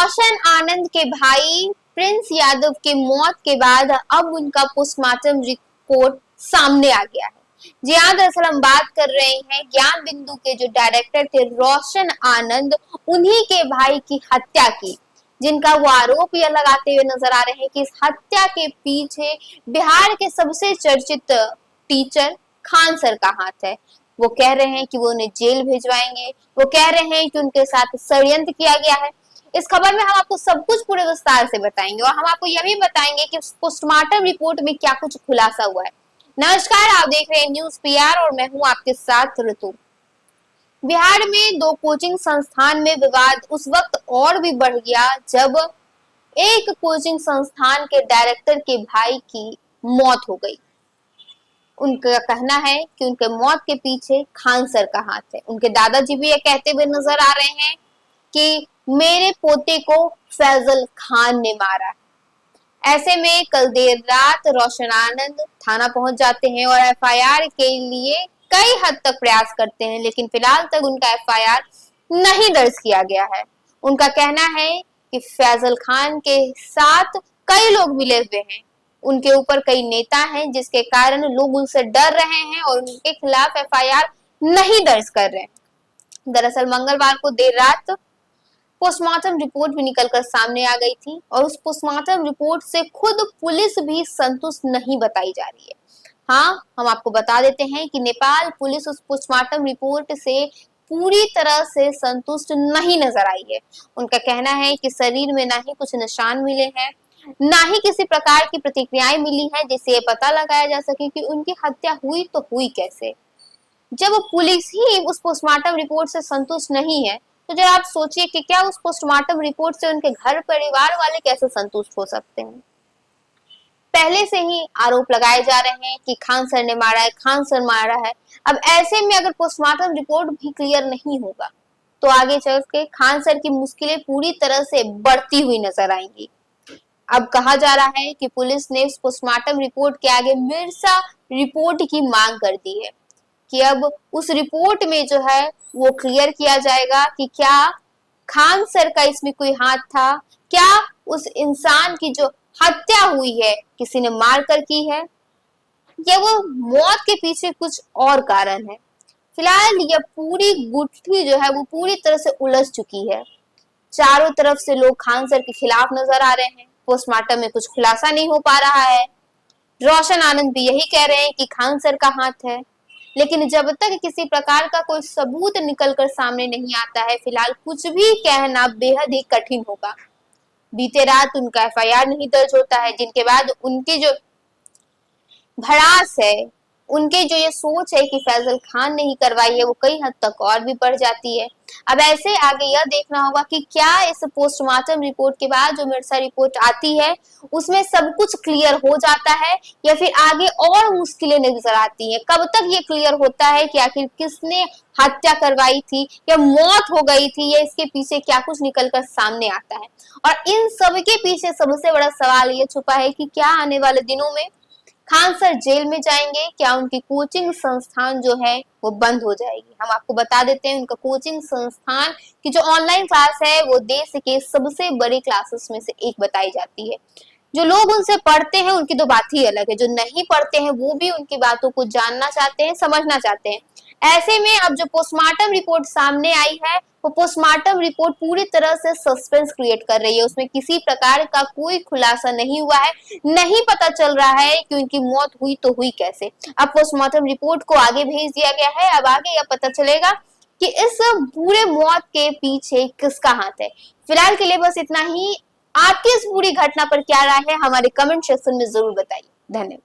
रोशन आनंद के भाई प्रिंस यादव की मौत के बाद अब उनका पोस्टमार्टम रिपोर्ट सामने आ गया है। जी हाँ, दरअसल हम बात कर रहे हैं ज्ञान बिंदु के जो डायरेक्टर थे रोशन आनंद, उन्हीं के भाई की हत्या की, जिनका वो आरोप यह लगाते हुए नजर आ रहे हैं कि इस हत्या के पीछे बिहार के सबसे चर्चित टीचर खान सर का हाथ है। वो कह रहे हैं कि वो उन्हें जेल भिजवाएंगे, वो कह रहे हैं कि उनके साथ षड्यंत्र किया गया है। इस खबर में हम आपको सब कुछ पूरे विस्तार से बताएंगे और हम आपको यह भी बताएंगे कि पोस्टमार्टम रिपोर्ट में क्या कुछ खुलासा हुआ है। नमस्कार, आप देख रहे हैं न्यूज पीआर और मैं हूं आपके साथ ऋतु। बिहार में दो कोचिंग संस्थान में विवाद उस वक्त और भी बढ़ गया जब एक कोचिंग संस्थान के डायरेक्टर के भाई की मौत हो गई। उनका कहना है कि उनके मौत के पीछे खान सर का हाथ है। उनके दादाजी भी ये कहते हुए नजर आ रहे हैं कि मेरे पोते को फैजल खान ने मारा। ऐसे में कल देर रात रोशन आनंद थाना पहुंच जाते हैं और एफआईआर के लिए कई हद तक प्रयास करते हैं, लेकिन फिलहाल तक उनका एफआईआर नहीं दर्ज किया गया है। उनका कहना है कि फैजल खान के साथ कई लोग मिले हुए हैं, उनके ऊपर कई नेता हैं, जिसके कारण लोग उनसे डर रहे हैं और उनके खिलाफ एफआईआर नहीं दर्ज कर रहे हैं। दरअसल मंगलवार को देर रात पोस्टमार्टम रिपोर्ट भी निकलकर सामने आ गई थी और उस पोस्टमार्टम रिपोर्ट से खुद पुलिस भी संतुष्ट नहीं बताई जा रही है। हाँ, हम आपको बता देते हैं कि नेपाल पुलिस उस पोस्टमार्टम रिपोर्ट से पूरी तरह से संतुष्ट नहीं नजर आई है। उनका कहना है कि शरीर में ना ही कुछ निशान मिले हैं, ना ही किसी प्रकार की प्रतिक्रियाएं मिली हैं जिससे ये पता लगाया जा सके कि उनकी हत्या हुई तो हुई कैसे। जब पुलिस ही उस पोस्टमार्टम रिपोर्ट से संतुष्ट नहीं है तो जरा आप सोचिए कि क्या उस पोस्टमार्टम रिपोर्ट से उनके घर परिवार वाले कैसे संतुष्ट हो सकते हैं। पहले से ही आरोप लगाए जा रहे हैं कि खान सर ने मारा है, खान सर मारा है। अब ऐसे में अगर पोस्टमार्टम रिपोर्ट भी क्लियर नहीं होगा तो आगे चल के खान सर की मुश्किलें पूरी तरह से बढ़ती हुई नजर आएंगी। अब कहा जा रहा है कि पुलिस ने उस पोस्टमार्टम रिपोर्ट के आगे मिर्जा रिपोर्ट की मांग कर दी है कि अब उस रिपोर्ट में जो है वो क्लियर किया जाएगा कि क्या खान सर का इसमें कोई हाथ था, क्या उस इंसान की जो हत्या हुई है किसी ने मारकर की है, या वो मौत के पीछे कुछ और कारण है। फिलहाल यह पूरी गुत्थी जो है वो पूरी तरह से उलझ चुकी है। चारों तरफ से लोग खान सर के खिलाफ नजर आ रहे हैं, पोस्टमार्टम में कुछ खुलासा नहीं हो पा रहा है। रोशन आनंद भी यही कह रहे हैं कि खान सर का हाथ है, लेकिन जब तक किसी प्रकार का कोई सबूत निकलकर सामने नहीं आता है, फिलहाल कुछ भी कहना बेहद ही कठिन होगा। बीते रात उनका एफआईआर नहीं दर्ज होता है, जिनके बाद उनकी जो भड़ास है, उनके जो ये सोच है कि फैजल खान ने ही करवाई है, वो कई हद तक और भी बढ़ जाती है। अब ऐसे आगे यह देखना होगा कि क्या इस पोस्टमार्टम रिपोर्ट के बाद जो मिर्जा रिपोर्ट आती है उसमें सब कुछ क्लियर हो जाता है या फिर आगे और मुश्किलें नजर आती हैं। कब तक ये क्लियर होता है कि आखिर किसने हत्या करवाई थी या मौत हो गई थी, या इसके पीछे क्या कुछ निकलकर सामने आता है। और इन सब के पीछे सबसे बड़ा सवाल ये छुपा है कि क्या आने वाले दिनों में खान सर जेल में जाएंगे, क्या उनकी कोचिंग संस्थान जो है वो बंद हो जाएगी। हम आपको बता देते हैं उनका कोचिंग संस्थान की जो ऑनलाइन क्लास है वो देश के सबसे बड़ी क्लासेस में से एक बताई जाती है। जो लोग उनसे पढ़ते हैं उनकी तो बात ही अलग है, जो नहीं पढ़ते हैं वो भी उनकी बातों को जानना चाहते हैं, समझना चाहते हैं। ऐसे में अब जो पोस्टमार्टम रिपोर्ट सामने आई है वो पोस्टमार्टम रिपोर्ट पूरी तरह से सस्पेंस क्रिएट कर रही है। उसमें किसी प्रकार का कोई खुलासा नहीं हुआ है, नहीं पता चल रहा है कि उनकी मौत हुई तो हुई कैसे। अब पोस्टमार्टम रिपोर्ट को आगे भेज दिया गया है, अब आगे यह पता चलेगा कि इस पूरे मौत के पीछे किसका हाथ है। फिलहाल के लिए बस इतना ही। आपकी इस पूरी घटना पर क्या राय है हमारे कमेंट सेक्शन में जरूर बताइए। धन्यवाद।